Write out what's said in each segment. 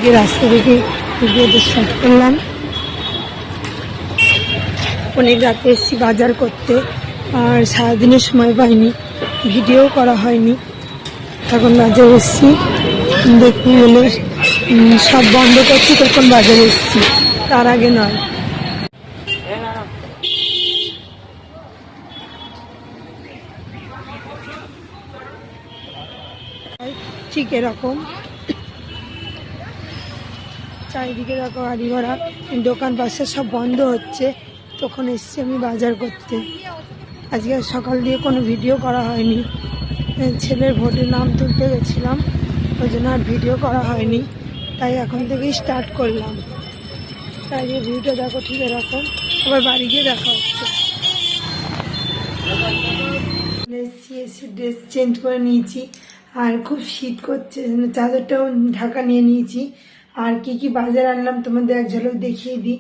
আজকে রাস্তা থেকে ভিডিওটা স্টার্ট করলাম। অনেক রাতে এসেছি বাজার করতে, আর সারাদিনের সময় পাইনি, ভিডিও করা হয়নি। এখন বাজার এসেছি, দেখতে গেলে সব বন্ধ করছি, তখন বাজারে এসেছি, তার আগে নয়। ঠিক এরকম চারিদিকে দেখো গাড়ি ঘোড়া, দোকান পাশে সব বন্ধ হচ্ছে, তখন এসছি আমি বাজার করতে। আজকে সকাল দিয়ে কোনো ভিডিও করা হয়নি, ছেলের ভোটের নাম তুলতে গেছিলাম, ওই জন্য আর ভিডিও করা হয়নি, তাই এখন থেকেই স্টার্ট করলাম। তাই ভিডিওটা দেখো ঠিক এরকম, আবার বাড়ি গিয়ে দেখা হচ্ছে। এসে ড্রেস চেঞ্জ করে নিয়েছি, আর খুব শীত করছে, চাদরটাও ঢাকা নিয়ে নিয়েছি। আর কি কি বাজার আনলাম তোমাদের এক ঝলক দেখিয়ে দিই।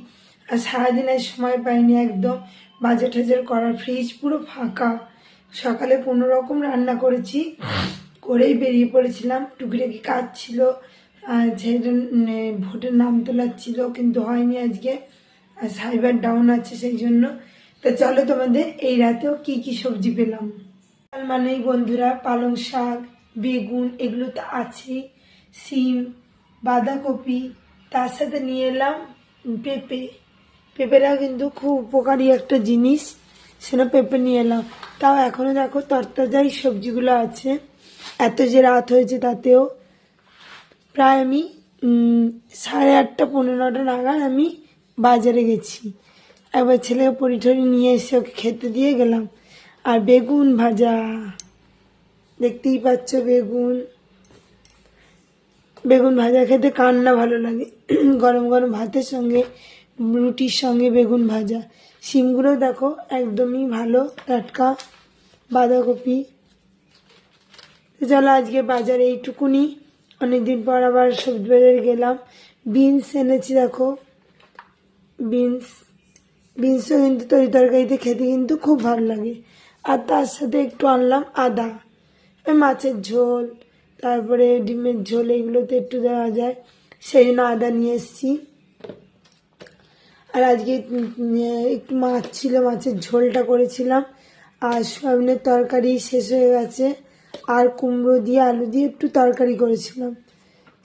আর সারাদিন আর সময় পাইনি একদম বাজার টাজার করার, ফ্রিজ পুরো ফাঁকা। সকালে কোনো রকম রান্না করেছি, করেই বেরিয়ে পড়েছিলাম, টুকিটাকি কাজ ছিল, যেটা ভোটের নাম তোলার ছিল, কিন্তু হয়নি আজকে, আর সাইবার ডাউন আছে সেই জন্য। তা চলো তোমাদের এই রাতেও কি কি সবজি পেলাম। মানেই বন্ধুরা পালং শাক, বেগুন, এগুলো তো আছেই, সিম, বাঁধাকপি, তার সাথে নিয়ে এলাম পেঁপে। পেঁপেটাও কিন্তু খুব উপকারী একটা জিনিস, সেটা পেঁপে নিয়ে এলাম। তাও এখনো দেখো তরতাজাই সবজিগুলো আছে, এত যে রাত হয়েছে তাতেও। প্রায় আমি 8:30 পৌনে 9টা নাগাদ আমি বাজারে গেছি। একবার ছেলেকে পরিঠরি নিয়ে এসে ওকে খেতে দিয়ে গেলাম। আর বেগুন ভাজা, দেখতেই পাচ্ছ বেগুন ভাজা খেতে কার না ভালো লাগে, গরম গরম ভাতের সঙ্গে, রুটির সঙ্গে বেগুন ভাজা। শিমগুলো দেখো একদমই ভালো, টাটকা। বাঁধাকপি। চলো আজকে বাজারে এইটুকুনি, অনেকদিন পর আবার সবজি বাজারে গেলাম। বিনস এনেছি দেখো, বিনসও কিন্তু তরি তরকারিতে খেতে কিন্তু খুব ভালো লাগে। আর তার সাথে একটু আনলাম আদা, ওই মাছের ঝোল, তারপরে ডিমের ঝোল, এগুলোতে একটু দেওয়া যায়, সেই জন্য আদা নিয়ে এসেছি। আর আজকে একটু মাছ ছিল, মাছের ঝোলটা করেছিলাম। আর সয়াবিনের তরকারি শেষ হয়ে গেছে, আর কুমড়ো দিয়ে আলু দিয়ে একটু তরকারি করেছিলাম,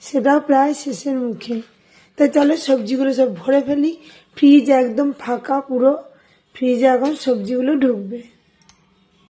সেটাও প্রায় শেষের মুখে। তাই চলো সবজিগুলো সব ভরে ফেলি, ফ্রিজ একদম ফাঁকা পুরো, ফ্রিজে এখন সবজিগুলো ঢুকবে।